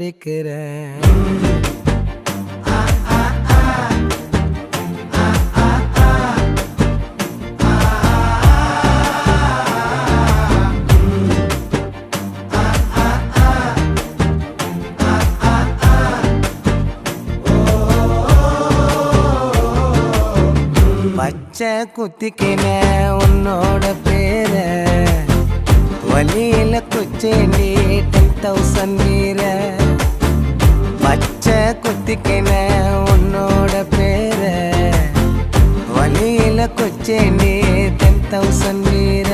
கேக்குறேன். பச்சை குத்திக்கின உன்னோட பேர வழியில குச்சேண்டி 10,000 வீர. பச்சை குத்திக்கின உன்னோட பேர வழியில குச்சேண்டி 10,000 வீர.